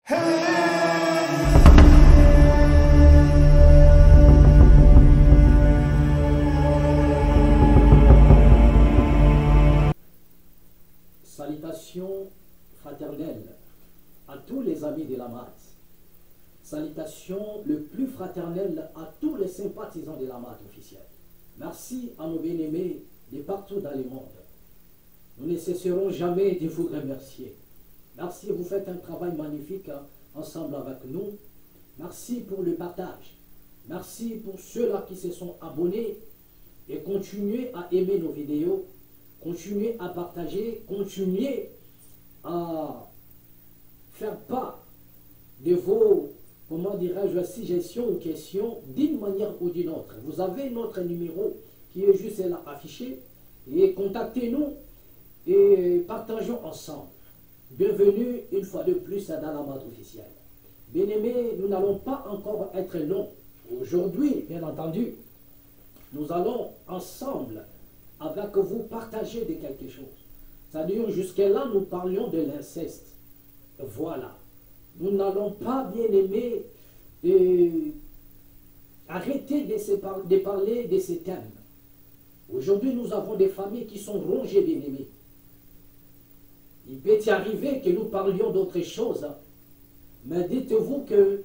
Salutations fraternelles à tous les amis de la MAT. Salutations le plus fraternelles à tous les sympathisants de la MAT officielle. Merci à nos bien-aimés de partout dans le monde. Nous ne cesserons jamais de vous remercier. Merci, vous faites un travail magnifique ensemble avec nous. Merci pour le partage. Merci pour ceux-là qui se sont abonnés et continuez à aimer nos vidéos. Continuez à partager, continuez à faire part de vos, comment dirais-je, suggestions ou questions d'une manière ou d'une autre. Vous avez notre numéro qui est juste là affiché et contactez-nous et partageons ensemble. Bienvenue une fois de plus dans la MAT officielle. Bien-aimés, nous n'allons pas encore être longs. Aujourd'hui, bien entendu, nous allons ensemble avec vous partager de quelque chose. C'est-à-dire, jusque-là, nous parlions de l'inceste. Voilà. Nous n'allons pas, bien aimé, arrêter de parler de ces thèmes. Aujourd'hui, nous avons des familles qui sont rongées, bien aimés. Il peut y arriver que nous parlions d'autres choses, mais dites-vous que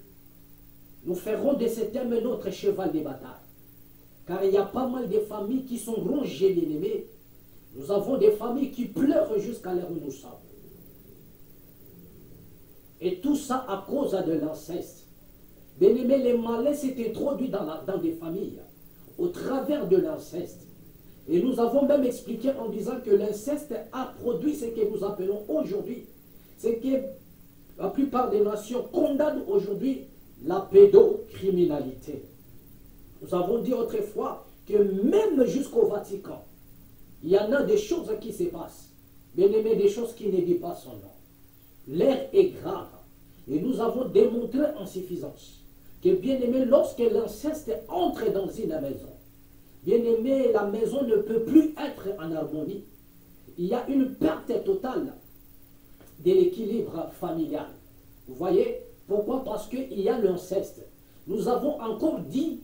nous ferons de ces thèmes notre cheval de bataille. Car il y a pas mal de familles qui sont rongées, bien aimés. Nous avons des familles qui pleurent jusqu'à l'heure où nous sommes. Et tout ça à cause de l'inceste. Bien aimés, les malais s'est introduit dans des familles au travers de l'inceste. Et nous avons même expliqué en disant que l'inceste a produit ce que nous appelons aujourd'hui, ce que la plupart des nations condamnent aujourd'hui, la pédocriminalité. Nous avons dit autrefois que même jusqu'au Vatican, il y en a des choses qui se passent. Bien aimé, des choses qui ne disent pas son nom. L'air est grave. Et nous avons démontré en suffisance que, bien aimé, lorsque l'inceste entre dans une maison, bien aimé, la maison ne peut plus être en harmonie. Il y a une perte totale de l'équilibre familial. Vous voyez? Pourquoi? Parce qu'il y a l'inceste. Nous avons encore dit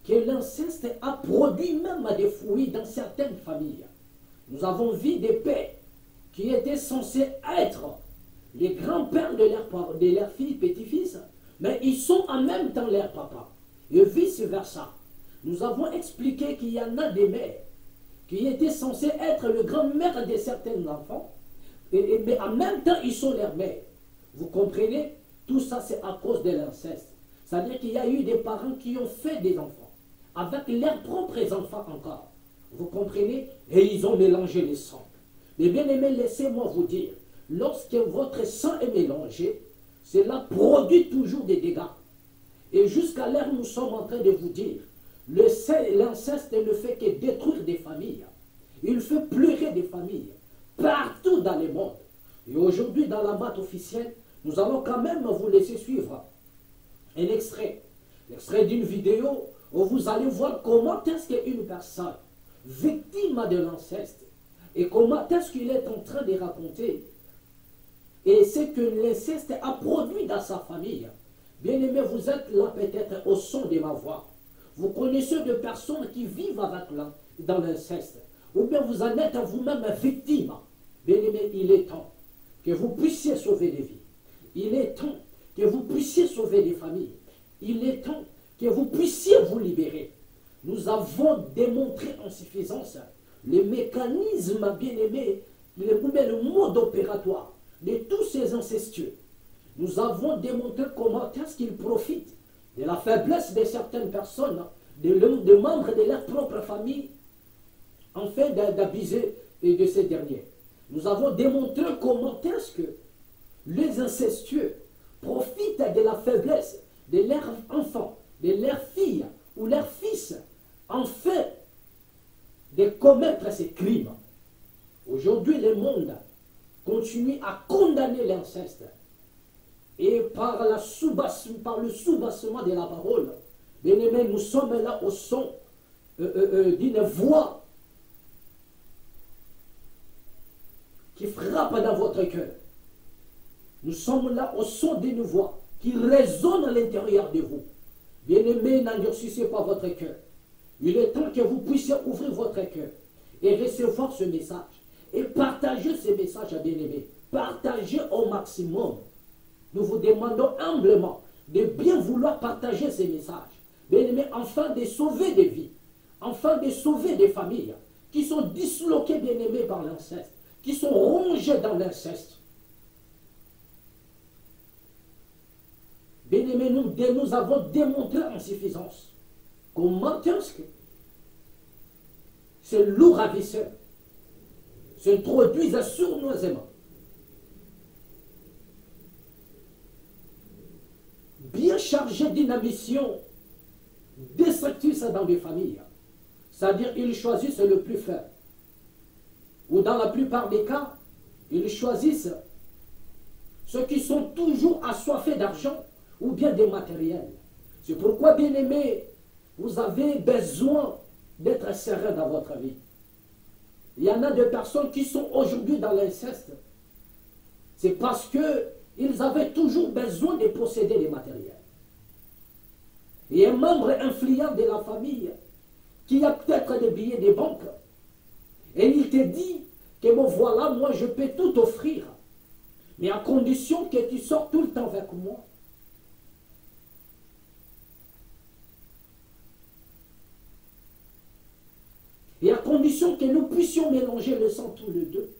que l'inceste a produit même des fruits dans certaines familles. Nous avons vu des pères qui étaient censés être les grands-pères de leurs filles, petits-fils, mais ils sont en même temps leurs papas, et vice-versa. Nous avons expliqué qu'il y en a des mères qui étaient censées être le grand-mère de certains enfants, mais en même temps, ils sont leurs mères. Vous comprenez? Tout ça, c'est à cause de l'inceste. C'est-à-dire qu'il y a eu des parents qui ont fait des enfants avec leurs propres enfants encore. Vous comprenez? Et ils ont mélangé les sangs. Mais bien aimés, laissez-moi vous dire, lorsque votre sang est mélangé, cela produit toujours des dégâts. Et jusqu'à l'heure où nous sommes en train de vous dire, l'inceste ne fait que détruire des familles. Il fait pleurer des familles partout dans le monde. Et aujourd'hui, dans la MAT officielle, nous allons quand même vous laisser suivre un extrait d'une vidéo où vous allez voir comment est-ce qu'une personne victime de l'inceste et comment est-ce qu'il est en train de raconter et ce que l'inceste a produit dans sa famille. Bien aimé, vous êtes là peut-être au son de ma voix. Vous connaissez des personnes qui vivent dans l'inceste, ou bien vous en êtes vous-même victime. Bien aimé, il est temps que vous puissiez sauver des vies. Il est temps que vous puissiez sauver des familles. Il est temps que vous puissiez vous libérer. Nous avons démontré en suffisance les mécanismes, bien aimés, le mode opératoire de tous ces incestueux. Nous avons démontré comment est-ce qu'ils profitent de la faiblesse de certaines personnes, de membres de leur propre famille, afin d'abuser de ces derniers. Nous avons démontré comment est-ce que les incestueux profitent de la faiblesse de leurs enfants, de leurs filles ou leurs fils, afin de commettre ces crimes. Aujourd'hui, le monde continue à condamner l'inceste. Et par le soubassement de la parole, bien aimés, nous sommes là au son d'une voix qui frappe dans votre cœur. Nous sommes là au son d'une voix qui résonne à l'intérieur de vous. Bien-aimés, n'endurcissez pas votre cœur. Il est temps que vous puissiez ouvrir votre cœur et recevoir ce message. Et partager ce message à bien-aimés. Partagez au maximum. Nous vous demandons humblement de bien vouloir partager ces messages. Bien-aimés, afin de sauver des vies, afin de sauver des familles qui sont disloquées, bien-aimés, par l'inceste, qui sont rongées dans l'inceste. Bien-aimés, nous avons démontré en suffisance qu'au menteur, ce loup ravisseur s'introduisent sournoisement, bien chargé d'une ambition destructrice dans des familles. C'est-à-dire, ils choisissent le plus faible. Ou dans la plupart des cas, ils choisissent ceux qui sont toujours assoiffés d'argent ou bien des matériels. C'est pourquoi, bien-aimés, vous avez besoin d'être serein dans votre vie. Il y en a des personnes qui sont aujourd'hui dans l'inceste. C'est parce qu'ils avaient toujours besoin de posséder des matériels. Et un membre influent de la famille qui a peut-être des billets de banque et il te dit que bon voilà, moi je peux tout offrir, mais à condition que tu sors tout le temps avec moi. Et à condition que nous puissions mélanger le sang tous les deux.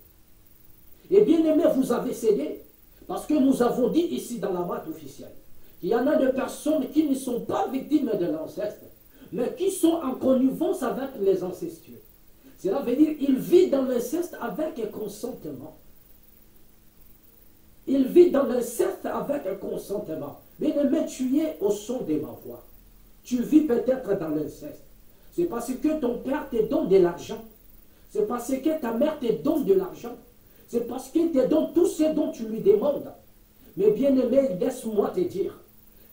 Et bien aimé, vous avez cédé, parce que nous avons dit ici dans la matte officielle qu'il y en a des personnes qui ne sont pas victimes de l'inceste, mais qui sont en connivence avec les incestueux. Cela veut dire qu'ils vivent dans l'inceste avec consentement. Ils vivent dans l'inceste avec consentement. Bien aimé, tu es au son de ma voix. Tu vis peut-être dans l'inceste. C'est parce que ton père te donne de l'argent. C'est parce que ta mère te donne de l'argent. C'est parce qu'il te donne tout ce dont tu lui demandes. Mais bien aimé, laisse-moi te dire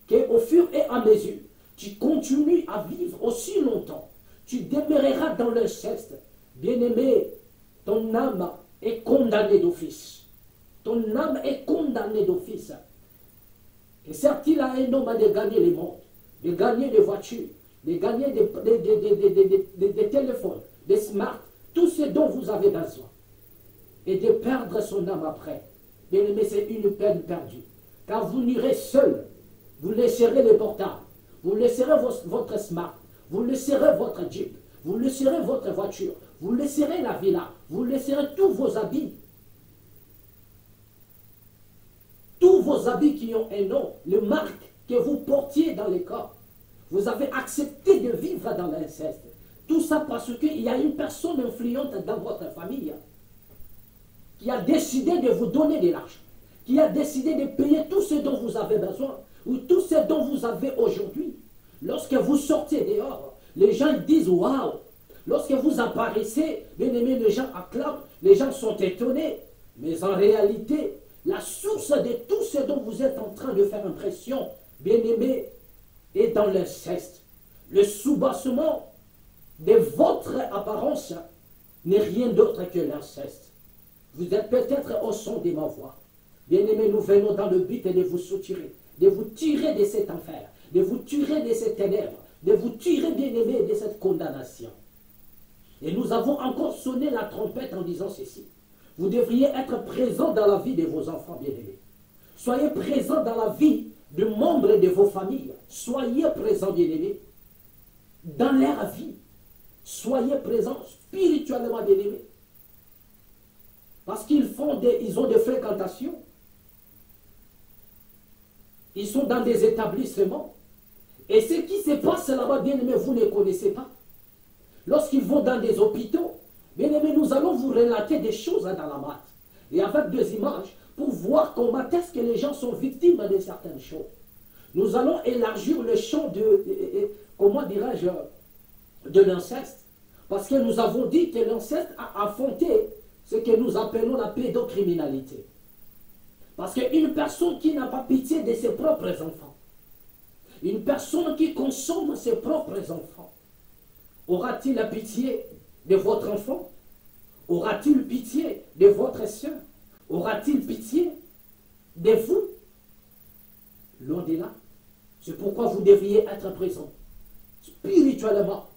qu'au fur et à mesure, tu continues à vivre aussi longtemps. Tu demeureras dans l'inceste. Bien aimé, ton âme est condamnée d'office. Ton âme est condamnée d'office. Et certes, il a un homme de gagner le monde, de gagner des voitures, de gagner des téléphones, des smarts, tout ce dont vous avez besoin. Et de perdre son âme après. Bien aimé, c'est une peine perdue. Car vous n'irez seul. Vous laisserez les portables. Vous laisserez votre smart. Vous laisserez votre jeep. Vous laisserez votre voiture. Vous laisserez la villa. Vous laisserez tous vos habits. Tous vos habits qui ont un nom, le marque que vous portiez dans les corps. Vous avez accepté de vivre dans l'inceste. Tout ça parce qu'il y a une personne influente dans votre famille qui a décidé de vous donner de l'argent, qui a décidé de payer tout ce dont vous avez besoin, ou tout ce dont vous avez aujourd'hui. Lorsque vous sortez dehors, les gens disent « Waouh !» Lorsque vous apparaissez, bien aimé, les gens acclament, les gens sont étonnés. Mais en réalité, la source de tout ce dont vous êtes en train de faire impression, bien aimé, est dans l'inceste. Le soubassement de votre apparence n'est rien d'autre que l'inceste. Vous êtes peut-être au son de ma voix. Bien aimé, nous venons dans le but de vous soutirer, de vous tirer de cet enfer, de vous tirer de ces ténèbres, de vous tirer, bien aimé, de cette condamnation. Et nous avons encore sonné la trompette en disant ceci. Vous devriez être présent dans la vie de vos enfants bien-aimés. Soyez présents dans la vie de membres de vos familles. Soyez présents, bien-aimés, dans leur vie. Soyez présents spirituellement, bien-aimés. Parce qu'ils ont des fréquentations. Ils sont dans des établissements. Et ce qui se passe là-bas, bien-aimés, vous ne connaissez pas. Lorsqu'ils vont dans des hôpitaux, bien aimés, nous allons vous relater des choses dans la matte. Et avec des images, pour voir comment est-ce que les gens sont victimes de certaines choses. Nous allons élargir le champ comment dirais-je, de l'inceste. Parce que nous avons dit que l'inceste a affronté ce que nous appelons la pédocriminalité. Parce qu'une personne qui n'a pas pitié de ses propres enfants, une personne qui consomme ses propres enfants, aura-t-il la pitié de votre enfant? Aura-t-il pitié de votre soeur? Aura-t-il pitié de vous, loin de là. C'est pourquoi vous devriez être présent spirituellement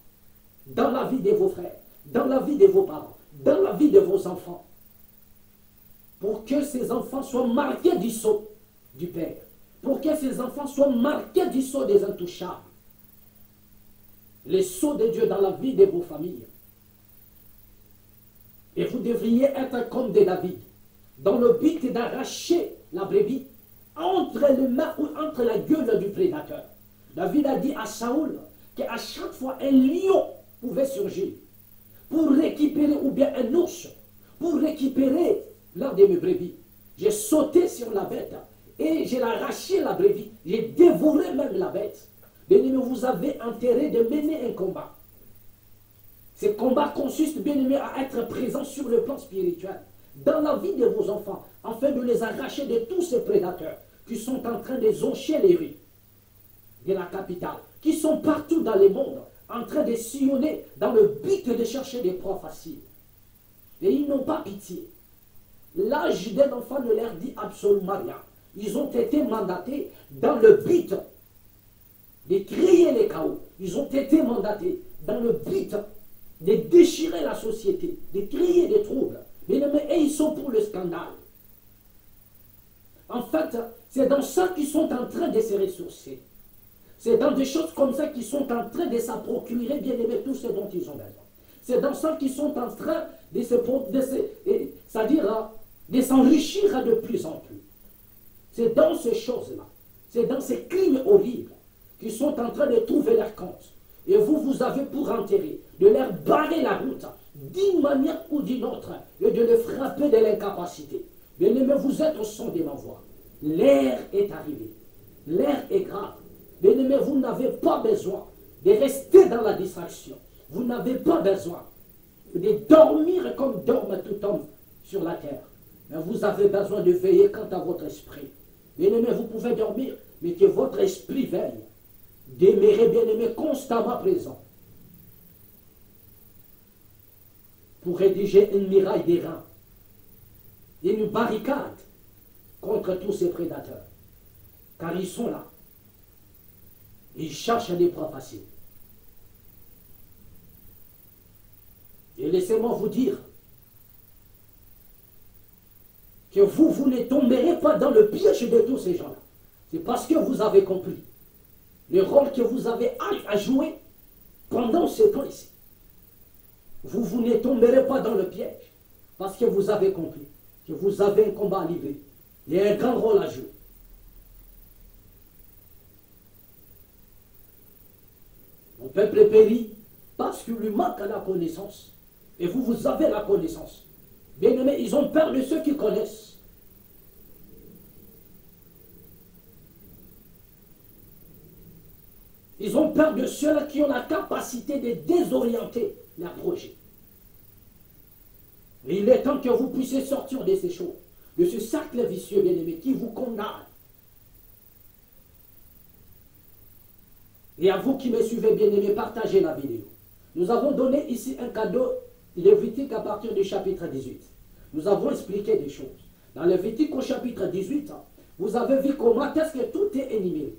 dans la vie de vos frères, dans la vie de vos parents, dans la vie de vos enfants, pour que ces enfants soient marqués du sceau du Père, pour que ces enfants soient marqués du sceau des intouchables, les sceaux de Dieu dans la vie de vos familles. Et vous devriez être comme des David, dans le but d'arracher la brebis entre les mains ou entre la gueule du prédateur. David a dit à Saoul qu'à chaque fois un lion pouvait surgir pour récupérer, ou bien un ours, pour récupérer l'un de mes brebis. J'ai sauté sur la bête et j'ai arraché la brebis. J'ai dévoré même la bête. Bien-aimé, vous avez intérêt de mener un combat. Ce combat consiste, bien-aimé, à être présent sur le plan spirituel, dans la vie de vos enfants, afin de les arracher de tous ces prédateurs qui sont en train de zoncher les rues de la capitale, qui sont partout dans le monde, en train de sillonner dans le but de chercher des proies faciles. Et ils n'ont pas pitié. L'âge d'un enfant ne leur dit absolument rien. Ils ont été mandatés dans le but de créer les chaos. Ils ont été mandatés dans le but de déchirer la société, de créer des troubles. Mais ils sont pour le scandale. En fait, c'est dans ça qu'ils sont en train de se ressourcer. C'est dans des choses comme ça qu'ils sont en train de s'en procurer, bien aimé, tout ce dont ils ont besoin. C'est dans ça qu'ils sont en train de s'enrichir de plus en plus. C'est dans ces choses-là, c'est dans ces crimes horribles qu'ils sont en train de trouver leur compte. Et vous avez pour intérêt de leur barrer la route d'une manière ou d'une autre et de les frapper de l'incapacité. Bien aimé, vous êtes au son de ma voix. L'air est arrivé. L'air est grave. Bien aimé, vous n'avez pas besoin de rester dans la distraction. Vous n'avez pas besoin de dormir comme dorme tout homme sur la terre. Mais vous avez besoin de veiller quant à votre esprit. Bien aimé, vous pouvez dormir, mais que votre esprit veille. Demeurer, bien aimé, constamment présent. Pour rédiger une muraille d'airain, une barricade contre tous ces prédateurs. Car ils sont là. Ils cherchent des proies faciles. Et laissez-moi vous dire que vous ne tomberez pas dans le piège de tous ces gens-là. C'est parce que vous avez compris le rôle que vous avez à jouer pendant ce temps ici. Vous ne tomberez pas dans le piège parce que vous avez compris que vous avez un combat à livrer et un grand rôle à jouer. Mon peuple périt parce qu'il lui manque la connaissance. Et vous avez la connaissance. Bien aimé, ils ont peur de ceux qui connaissent. Ils ont peur de ceux qui ont la capacité de désorienter leur projet. Et il est temps que vous puissiez sortir de ces choses, de ce cercle vicieux, bien aimé, qui vous condamne. Et à vous qui me suivez, bien aimé, partagez la vidéo. Nous avons donné ici un cadeau Lévitique à partir du chapitre 18. Nous avons expliqué des choses. Dans Lévitique au chapitre 18, vous avez vu comment est-ce que tout est énuméré.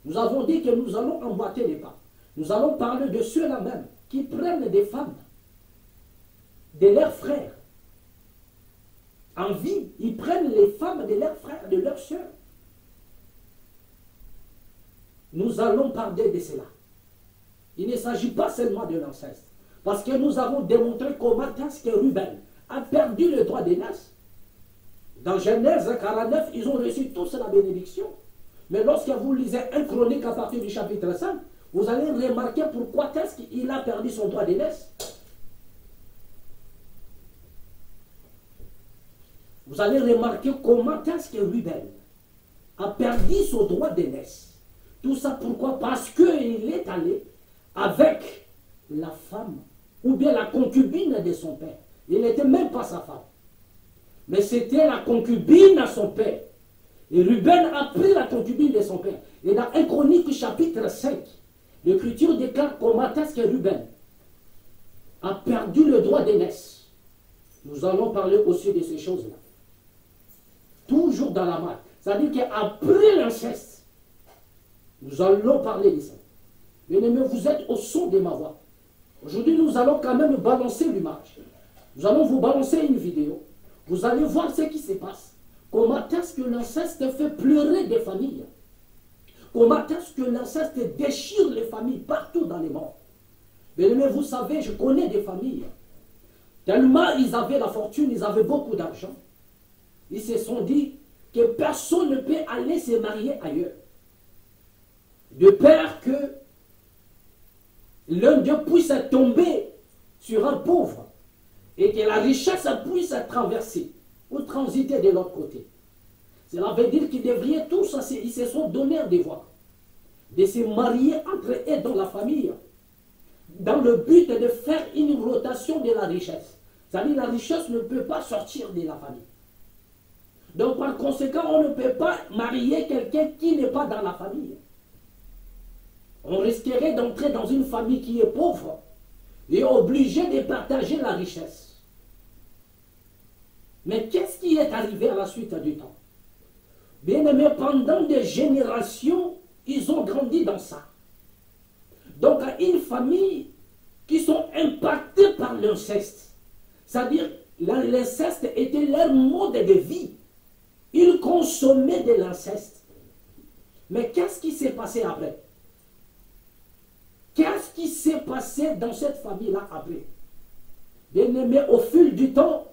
Nous avons dit que nous allons emboîter les pas. Nous allons parler de ceux-là même qui prennent des femmes de leurs frères. En vie, ils prennent les femmes de leurs frères, de leurs sœurs. Nous allons parler de cela. Il ne s'agit pas seulement de l'inceste. Parce que nous avons démontré comment est-ce que Ruben a perdu le droit d'aînesse. Dans Genèse 49, ils ont reçu tous la bénédiction. Mais lorsque vous lisez un chronique à partir du chapitre 5, vous allez remarquer pourquoi est-ce qu'il a perdu son droit d'aînesse. Vous allez remarquer comment est-ce que Ruben a perdu son droit d'aînesse. Tout ça pourquoi? Parce qu'il est allé avec la femme ou bien la concubine de son père. Il n'était même pas sa femme. Mais c'était la concubine à son père. Et Ruben a pris la concubine de son père. Et dans 1 Chronique chapitre 5, l'Écriture déclare comment est-ce que Ruben a perdu le droit d'aînesse. Nous allons parler aussi de ces choses-là. Toujours dans la marque. C'est-à-dire qu'après l'inceste, nous allons parler de ça. Bien-aimés, vous êtes au son de ma voix. Aujourd'hui, nous allons quand même balancer l'image. Nous allons vous balancer une vidéo. Vous allez voir ce qui se passe. Comment est-ce que l'inceste fait pleurer des familles? Comment est-ce que l'inceste déchire les familles partout dans les mondes? Mais vous savez, je connais des familles. Tellement ils avaient la fortune, ils avaient beaucoup d'argent. Ils se sont dit que personne ne peut aller se marier ailleurs. De peur que l'un d'eux puisse tomber sur un pauvre et que la richesse puisse traverser ou transiter de l'autre côté. Cela veut dire qu'ils devraient tous, ils se sont donné un devoir de se marier entre eux dans la famille, dans le but de faire une rotation de la richesse. C'est-à-dire la richesse ne peut pas sortir de la famille. Donc par conséquent, on ne peut pas marier quelqu'un qui n'est pas dans la famille. On risquerait d'entrer dans une famille qui est pauvre et obligé de partager la richesse. Mais qu'est-ce qui est arrivé à la suite du temps? Bien aimé, pendant des générations, ils ont grandi dans ça. Donc, à une famille qui sont impactées par l'inceste. C'est-à-dire, l'inceste était leur mode de vie. Ils consommaient de l'inceste. Mais qu'est-ce qui s'est passé après? Qu'est-ce qui s'est passé dans cette famille-là après? Bien aimé, au fil du temps,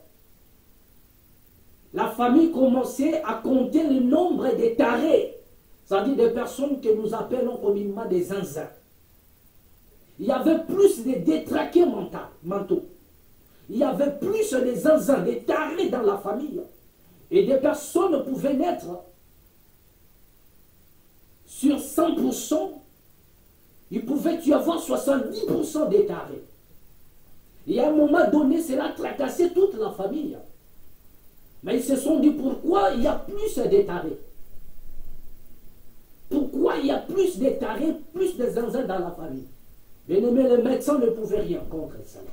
la famille commençait à compter le nombre de tarés, c'est-à-dire des personnes que nous appelons communément des zinzins. Il y avait plus de détraqués mentaux. Il y avait plus de zinzins, des tarés dans la famille. Et des personnes pouvaient naître sur 100%, il pouvait y avoir 70% des tarés. Et à un moment donné, cela tracassait toute la famille. Mais ils se sont dit, pourquoi il y a plus de tarés? Pourquoi il y a plus de tarés, plus de zinzins dans la famille? Bien aimé, les médecins ne pouvaient rien contre cela.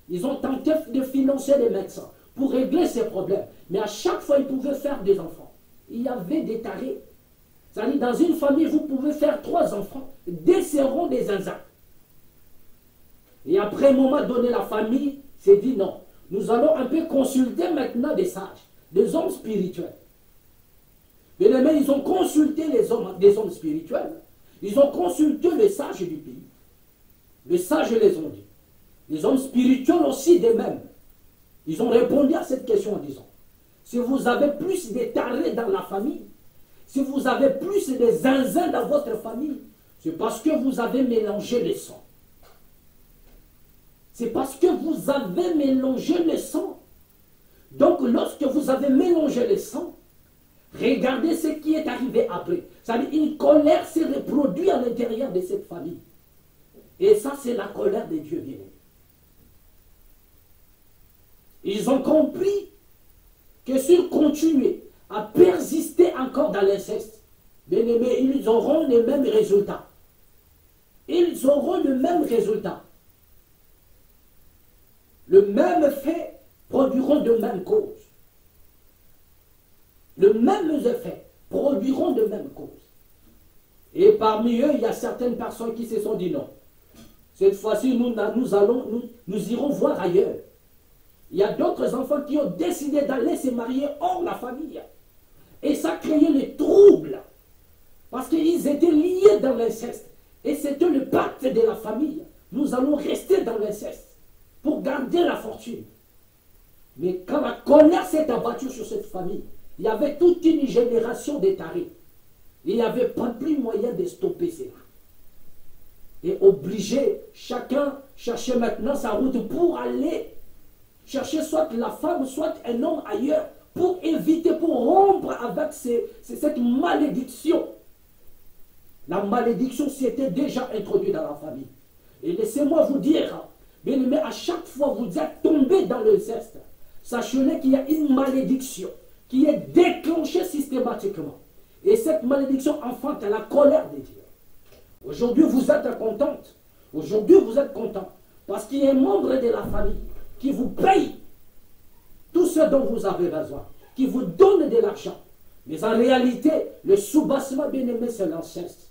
Ils ont tenté de financer les médecins pour régler ces problèmes. Mais à chaque fois, ils pouvaient faire des enfants. Il y avait des tarés. C'est-à-dire, dans une famille, vous pouvez faire 3 enfants. Des seront des zinzins. Et après un moment donné, la famille s'est dit non. Nous allons un peu consulter maintenant des sages, des hommes spirituels. Bien aimé, ils ont consulté des hommes spirituels. Ils ont consulté les sages du pays. Les sages les ont dit. Les hommes spirituels aussi des mêmes. Ils ont répondu à cette question en disant, si vous avez plus de tarés dans la famille, si vous avez plus de zinzins dans votre famille, c'est parce que vous avez mélangé les sangs. C'est parce que vous avez mélangé le sang. Donc, lorsque vous avez mélangé le sang, regardez ce qui est arrivé après. C'est-à-dire, une colère s'est reproduite à l'intérieur de cette famille. Et ça, c'est la colère de Dieu bien-aimé. Ils ont compris que s'ils continuaient à persister encore dans l'inceste, bien-aimé, ils auront les mêmes résultats. Ils auront le même résultat. Le même fait produiront de même cause. Le même effet produiront de même cause. Et parmi eux, il y a certaines personnes qui se sont dit non. Cette fois-ci, nous irons voir ailleurs. Il y a d'autres enfants qui ont décidé d'aller se marier hors la famille. Et ça a créé les troubles. Parce qu'ils étaient liés dans l'inceste. Et c'était le pacte de la famille. Nous allons rester dans l'inceste pour garder la fortune. Mais quand la colère s'est abattue sur cette famille, il y avait toute une génération de tarés. Il n'y avait pas plus moyen de stopper cela. Et obligé, chacun cherchait maintenant sa route pour aller chercher soit la femme, soit un homme ailleurs, pour éviter, pour rompre avec cette malédiction. La malédiction s'était déjà introduite dans la famille. Et laissez-moi vous dire, bien aimé, à chaque fois vous êtes tombé dans l'inceste, sachez qu'il y a une malédiction qui est déclenchée systématiquement. Et cette malédiction enfante la colère de Dieu. Aujourd'hui, vous êtes contente. Aujourd'hui, vous êtes content. Parce qu'il y a un membre de la famille qui vous paye tout ce dont vous avez besoin, qui vous donne de l'argent. Mais en réalité, le soubassement, bien aimé, c'est l'inceste.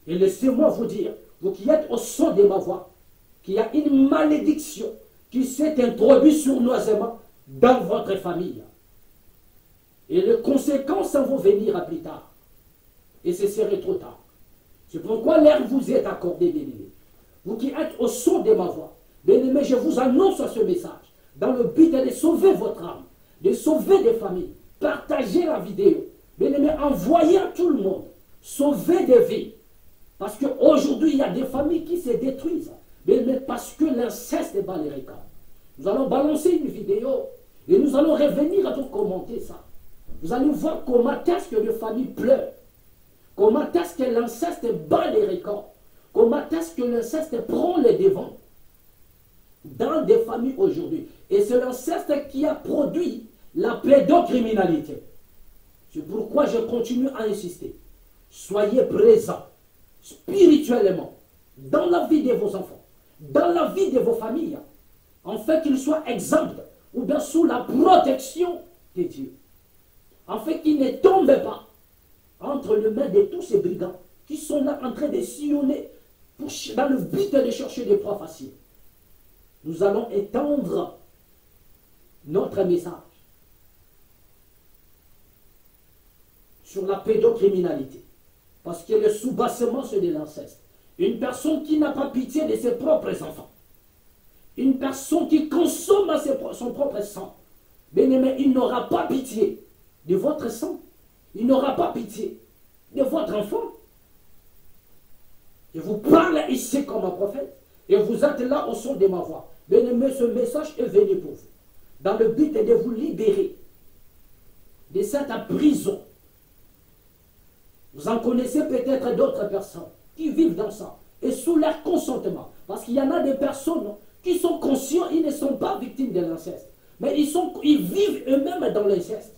Et laissez-moi vous dire, vous qui êtes au son de ma voix, qu'il y a une malédiction qui s'est introduite sournoisement dans votre famille. Et les conséquences vont venir à plus tard. Et ce serait trop tard. C'est pourquoi l'air vous est accordé, bien-aimé. Vous qui êtes au son de ma voix, bien-aimé, je vous annonce ce message dans le but de sauver votre âme, de sauver des familles. Partagez la vidéo. Bien-aimé, envoyez à tout le monde. Sauvez des vies. Parce qu'aujourd'hui, il y a des familles qui se détruisent. Bien-aimé, parce que l'inceste bat les records. Nous allons balancer une vidéo et nous allons revenir pour commenter ça. Vous allez voir comment est-ce que les familles pleurent. Comment est-ce que l'inceste bat les records. Comment est-ce que l'inceste prend les devants dans des familles aujourd'hui. Et c'est l'inceste qui a produit la pédocriminalité. C'est pourquoi je continue à insister. Soyez présents spirituellement dans la vie de vos enfants, dans la vie de vos familles, en fait qu'ils soient exempts ou bien sous la protection de Dieu. En fait qu'ils ne tombent pas entre les mains de tous ces brigands qui sont là en train de sillonner dans le but de chercher des proies faciles. Nous allons étendre notre message sur la pédocriminalité. Parce que le soubassement, c'est de l'inceste. Une personne qui n'a pas pitié de ses propres enfants. Une personne qui consomme son propre sang. Bien-aimé, il n'aura pas pitié de votre sang. Il n'aura pas pitié de votre enfant. Je vous parle ici comme un prophète. Et vous êtes là au son de ma voix. Bien-aimé, ce message est venu pour vous. Dans le but de vous libérer de cette prison. Vous en connaissez peut-être d'autres personnes qui vivent dans ça. Et sous leur consentement. Parce qu'il y en a des personnes qui sont conscients, ils ne sont pas victimes de l'inceste. Mais ils vivent eux-mêmes dans l'inceste.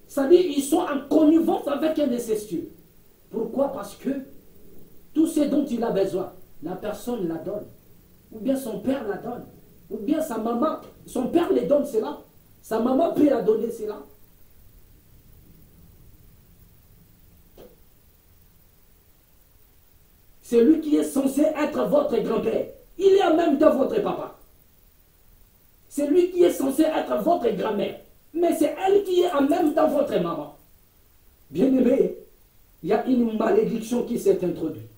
C'est-à-dire ils sont en connivence avec un incestueux. Pourquoi? Parce que tout ce dont il a besoin, la personne la donne. Ou bien son père la donne. Ou bien sa maman, son père les donne cela. Sa maman peut la donner cela. C'est lui qui est censé être votre grand-père. Il est en même temps votre papa. C'est lui qui est censé être votre grand-mère. Mais c'est elle qui est en même temps votre maman. Bien-aimé, il y a une malédiction qui s'est introduite.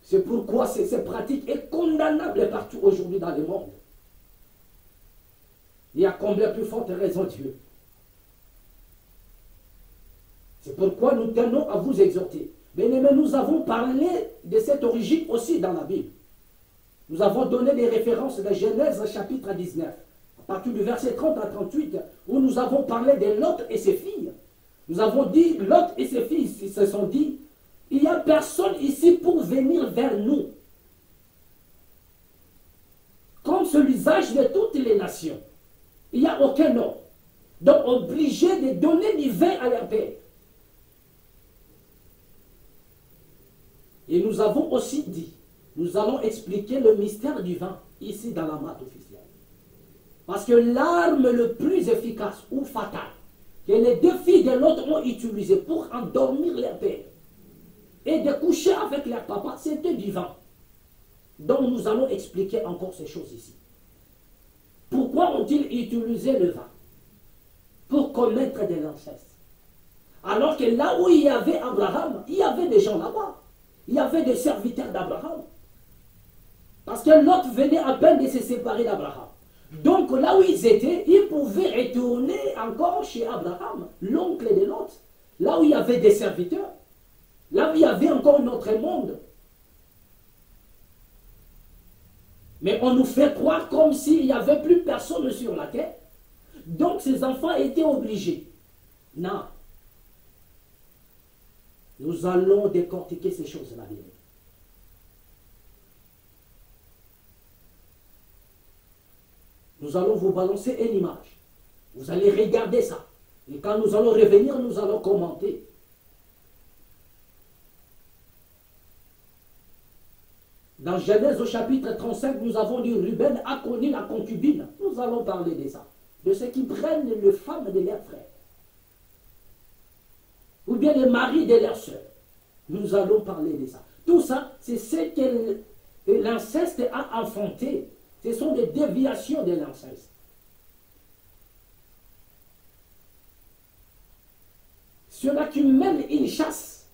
C'est pourquoi cette pratique est condamnable partout aujourd'hui dans le monde. Il y a combien plus forte raison Dieu. C'est pourquoi nous tenons à vous exhorter. Bien-aimés, nous avons parlé de cette origine aussi dans la Bible. Nous avons donné des références de Genèse chapitre 19, à partir du verset 30 à 38, où nous avons parlé de Lot et ses filles. Nous avons dit, Lot et ses filles se sont dit, il n'y a personne ici pour venir vers nous. Comme c'est l'usage de toutes les nations. Il n'y a aucun homme. Donc obligé de donner du vin à leur père. Et nous avons aussi dit, nous allons expliquer le mystère du vin ici dans la matte officielle. Parce que l'arme le plus efficace ou fatale que les deux filles de l'autre ont utilisé pour endormir leur père et de coucher avec leur papa, c'était du vin. Donc nous allons expliquer encore ces choses ici. Pourquoi ont-ils utilisé le vin? Pour commettre de l'inceste. Alors que là où il y avait Abraham, il y avait des gens là-bas. Il y avait des serviteurs d'Abraham. Parce que Lot venait à peine de se séparer d'Abraham. Donc là où ils étaient, ils pouvaient retourner encore chez Abraham, l'oncle de Lot. Là où il y avait des serviteurs. Là où il y avait encore un autre monde. Mais on nous fait croire comme s'il n'y avait plus personne sur la terre. Donc ces enfants étaient obligés. Non. Nous allons décortiquer ces choses-là. Nous allons vous balancer une image. Vous allez regarder ça. Et quand nous allons revenir, nous allons commenter. Dans Genèse au chapitre 35, nous avons dit Ruben a connu la concubine. Nous allons parler de ça. de ceux qui prennent les femmes de leurs frères, ou bien les maris de leurs sœurs. Nous allons parler de ça. Tout ça, c'est ce que l'inceste a enfanté. Ce sont des déviations de l'inceste. Cela qui mène une chasse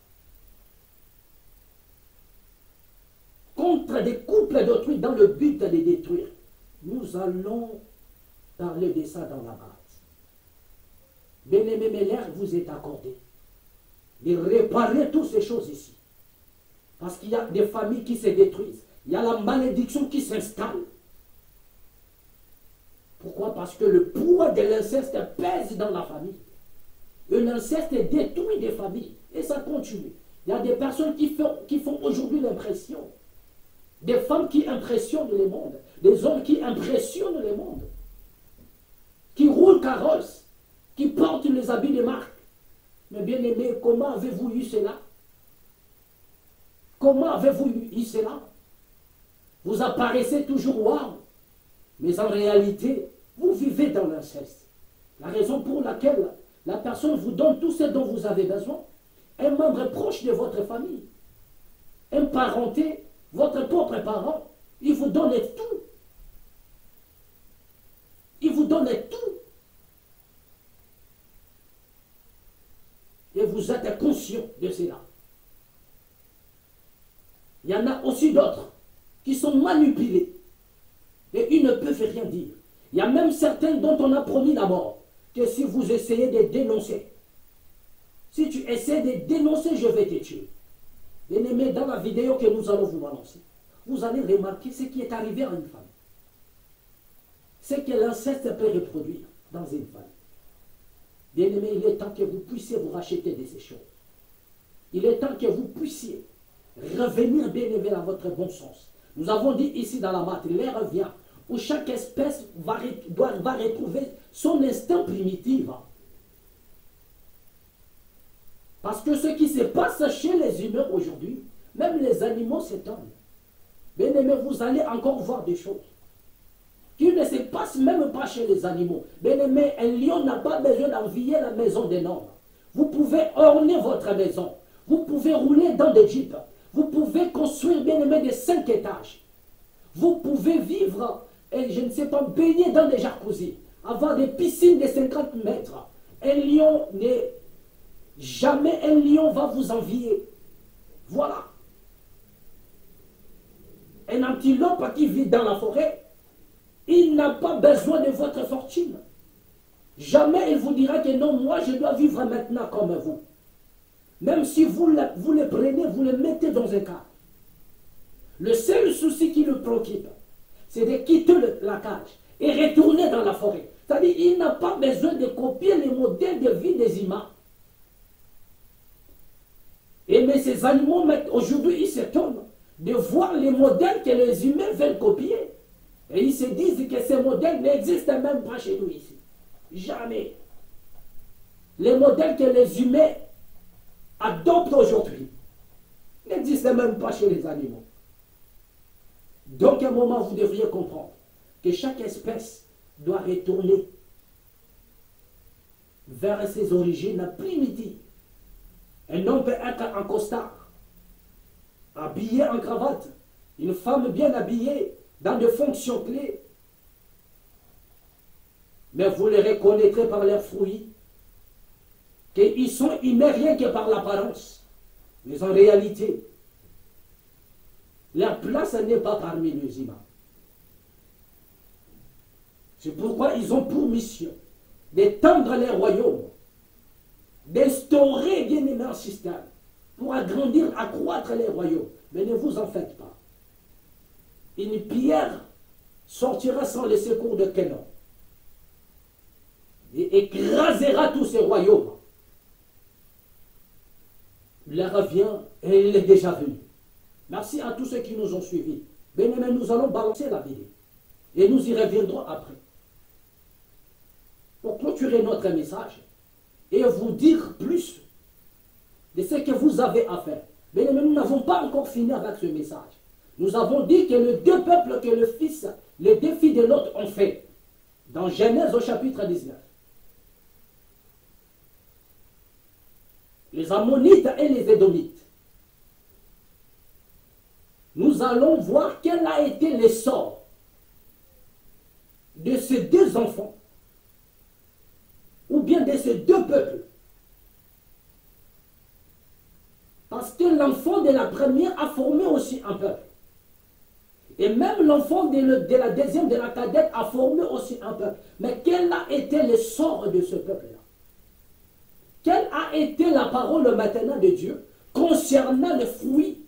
contre des couples d'autrui dans le but de les détruire. Nous allons parler de ça dans la base. Bien-aimé, mais l'air vous est accordé de réparer toutes ces choses ici. Parce qu'il y a des familles qui se détruisent. Il y a la malédiction qui s'installe. Pourquoi? Parce que le poids de l'inceste pèse dans la famille. Et l'inceste détruit des familles. Et ça continue. Il y a des personnes qui font aujourd'hui l'impression. Des femmes qui impressionnent le monde. Des hommes qui impressionnent le monde. Qui roulent carrosse. Qui portent les habits de marque. Mais bien aimé, comment avez-vous eu cela? Comment avez-vous eu cela? Vous apparaissez toujours wow. Mais en réalité, vous vivez dans l'inceste. La raison pour laquelle la personne vous donne tout ce dont vous avez besoin, un membre proche de votre famille, un parenté, votre propre parent, il vous donne tout. Il vous donne tout. Et vous êtes conscient de cela. Il y en a aussi d'autres qui sont manipulés. Et ils ne peuvent rien dire. Il y a même certains dont on a promis la mort, que si vous essayez de dénoncer, si tu essaies de dénoncer, je vais te tuer. Bien-aimé, dans la vidéo que nous allons vous balancer, vous allez remarquer ce qui est arrivé à une femme. C'est que l'inceste peut reproduire dans une famille. Bien-aimé, il est temps que vous puissiez vous racheter de ces choses. Il est temps que vous puissiez revenir, bien-aimé, à votre bon sens. Nous avons dit ici dans la matrice, l'ère vient où chaque espèce va retrouver son instinct primitif. Parce que ce qui se passe chez les humains aujourd'hui, même les animaux s'étonnent. Bien-aimé, vous allez encore voir des choses qui ne se passent même pas chez les animaux. Bien-aimé, un lion n'a pas besoin d'envier la maison d'un homme. Vous pouvez orner votre maison. Vous pouvez rouler dans des jeeps. Vous pouvez construire, bien-aimé, des 5 étages. Vous pouvez vivre, et je ne sais pas, baigner dans des jacuzzi, avoir des piscines de 50 mètres. Un lion n'est... Jamais un lion va vous envier. Voilà. Un antilope qui vit dans la forêt, il n'a pas besoin de votre fortune. Jamais il vous dira que non, moi je dois vivre maintenant comme vous. Même si vous le prenez, vous le mettez dans un cadre. Le seul souci qui le préoccupe, c'est de quitter la cage et retourner dans la forêt. C'est-à-dire qu'il n'a pas besoin de copier les modèles de vie des humains. Et mais ces animaux, aujourd'hui, ils s'étonnent de voir les modèles que les humains veulent copier. Et ils se disent que ces modèles n'existent même pas chez nous ici. Jamais. Les modèles que les humains adoptent aujourd'hui n'existent même pas chez les animaux. Donc à un moment, vous devriez comprendre que chaque espèce doit retourner vers ses origines primitives. Un homme peut être en costard, habillé en cravate, une femme bien habillée, dans des fonctions clés. Mais vous les reconnaîtrez par leurs fruits, qu'ils sont humains rien que par l'apparence. Mais en réalité, leur place n'est pas parmi les humains. C'est pourquoi ils ont pour mission d'étendre les royaumes, d'instaurer bien aimé un système pour agrandir, accroître les royaumes. Mais ne vous en faites pas. Une pierre sortira sans le secours de canon et écrasera tous ces royaumes. L'heure vient et il est déjà venu. Merci à tous ceux qui nous ont suivis. Bien aimé, nous allons balancer la vidéo et nous y reviendrons après pour clôturer notre message et vous dire plus de ce que vous avez à faire. Mais nous n'avons pas encore fini avec ce message. Nous avons dit que les deux peuples que le Fils, les deux filles de l'autre ont fait. Dans Genèse au chapitre 19. Les Ammonites et les Édomites. Nous allons voir quel a été le sort de ces deux enfants, ou bien de ces deux peuples. Parce que l'enfant de la première a formé aussi un peuple. Et même l'enfant de la deuxième, de la cadette, a formé aussi un peuple. Mais quel a été le sort de ce peuple-là? Quelle a été la parole maintenant de Dieu concernant le fruit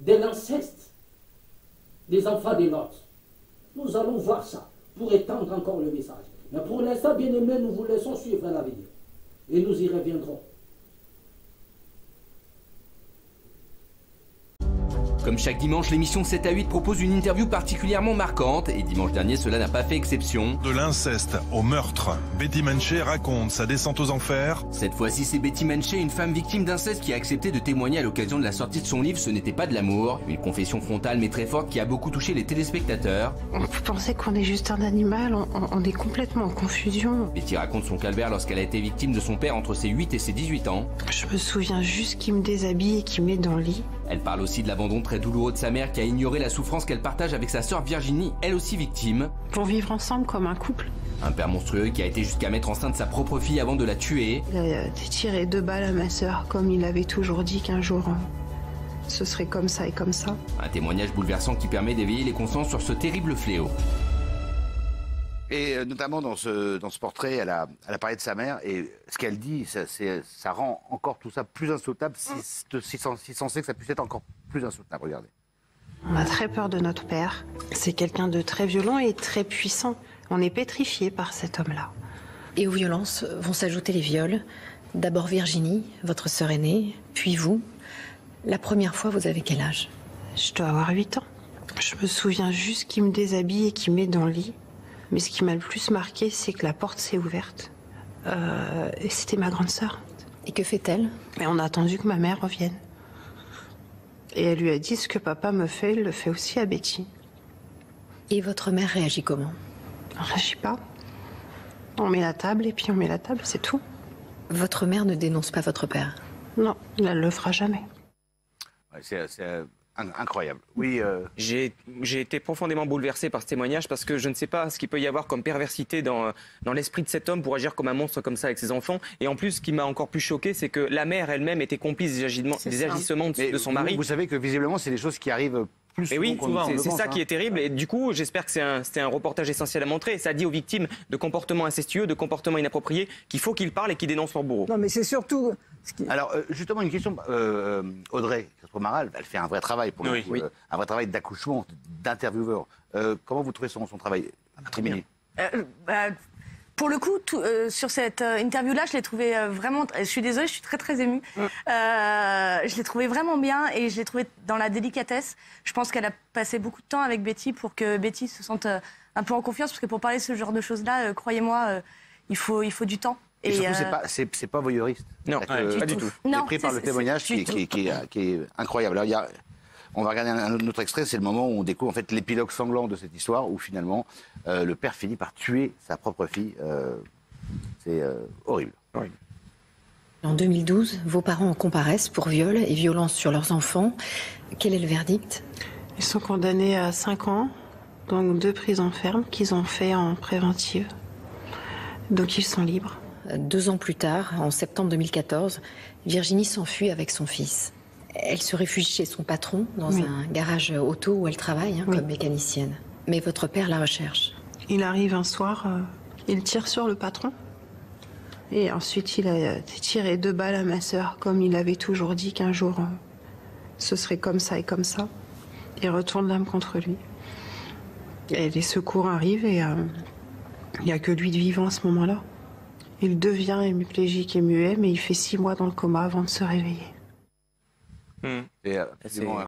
de l'inceste des enfants de Lot? Nous allons voir ça pour étendre encore le message. Mais pour l'instant, bien aimés, nous vous laissons suivre la vidéo. Et nous y reviendrons. Comme chaque dimanche, l'émission 7 à 8 propose une interview particulièrement marquante et dimanche dernier, cela n'a pas fait exception. De l'inceste au meurtre, Betty Menché raconte sa descente aux enfers. Cette fois-ci, c'est Betty Menché, une femme victime d'inceste qui a accepté de témoigner à l'occasion de la sortie de son livre Ce n'était pas de l'amour. Une confession frontale mais très forte qui a beaucoup touché les téléspectateurs. Vous pensez qu'on est juste un animal, on est complètement en confusion. Betty raconte son calvaire lorsqu'elle a été victime de son père entre ses 8 et ses 18 ans. Je me souviens juste qu'il me déshabille et qu'il me met dans le lit. Elle parle aussi de l'abandon très douloureux de sa mère qui a ignoré la souffrance qu'elle partage avec sa sœur Virginie, elle aussi victime. Pour vivre ensemble comme un couple. Un père monstrueux qui a été jusqu'à mettre enceinte sa propre fille avant de la tuer. Il a tiré 2 balles à ma sœur, comme il avait toujours dit qu'un jour, ce serait comme ça et comme ça. Un témoignage bouleversant qui permet d'éveiller les consciences sur ce terrible fléau. Et notamment dans ce portrait, elle a parlé de sa mère et ce qu'elle dit, ça rend encore tout ça plus insoutenable, si censé que ça puisse être encore plus insoutenable. Regardez. On a très peur de notre père. C'est quelqu'un de très violent et très puissant. On est pétrifié par cet homme-là. Et aux violences vont s'ajouter les viols. D'abord Virginie, votre sœur aînée, puis vous. La première fois, vous avez quel âge? Je dois avoir 8 ans. Je me souviens juste qu'il me déshabille et qu'il me met dans le lit. Mais ce qui m'a le plus marqué, c'est que la porte s'est ouverte. Et c'était ma grande sœur. Et que fait-elle? Et on a attendu que ma mère revienne. Et elle lui a dit ce que papa me fait, il le fait aussi à Betty. Et votre mère réagit comment? On réagit pas. On met la table et puis on met la table, c'est tout. Votre mère ne dénonce pas votre père? Non, elle le fera jamais. Ouais, c'est incroyable. Oui. J'ai été profondément bouleversé par ce témoignage parce que je ne sais pas ce qu'il peut y avoir comme perversité dans l'esprit de cet homme pour agir comme un monstre comme ça avec ses enfants. Et en plus, ce qui m'a encore plus choqué, c'est que la mère elle-même était complice des agissements de son mari. Vous savez que visiblement, c'est des choses qui arrivent plus souvent. Et oui, c'est ça qui est est terrible. Et du coup, j'espère que c'était un reportage essentiel à montrer. Ça dit aux victimes de comportements incestueux, de comportements inappropriés, qu'il faut qu'ils parlent et qu'ils dénoncent leur bourreau. Non, mais c'est surtout... Alors, justement, une question. Audrey Castro-Maral, elle fait un vrai travail pour nous. Oui. Un vrai travail d'accouchement, d'intervieweur. Comment vous trouvez son travail? Très bien. Pour le coup, sur cette interview-là, je l'ai trouvé vraiment... Je suis désolée, je suis très émue. Je l'ai trouvé vraiment bien et je l'ai trouvé dans la délicatesse. Je pense qu'elle a passé beaucoup de temps avec Betty pour que Betty se sente un peu en confiance, parce que pour parler de ce genre de choses-là, croyez-moi, il faut du temps. Et surtout, c'est pas voyeuriste. Non, pas du tout. C'est pris par le témoignage qui est incroyable. Alors, on va regarder un autre extrait, c'est le moment où on découvre en fait l'épilogue sanglant de cette histoire, où finalement le père finit par tuer sa propre fille. C'est horrible. Oui. En 2012, vos parents en comparaissent pour viol et violence sur leurs enfants. Quel est le verdict? Ils sont condamnés à 5 ans, donc 2 prisons fermes qu'ils ont fait en préventive. Donc ils sont libres. 2 ans plus tard, en septembre 2014, Virginie s'enfuit avec son fils. Elle se réfugie chez son patron dans un garage auto où elle travaille comme mécanicienne. Mais votre père la recherche. Il arrive un soir, il tire sur le patron. Et ensuite, il a tiré 2 balles à ma sœur, comme il avait toujours dit qu'un jour, ce serait comme ça et comme ça. Il retourne l'âme contre lui. Et les secours arrivent et il n'y a que lui de vivant à ce moment-là. Il devient hémiplégique et muet, mais il fait 6 mois dans le coma avant de se réveiller. C'est absolument...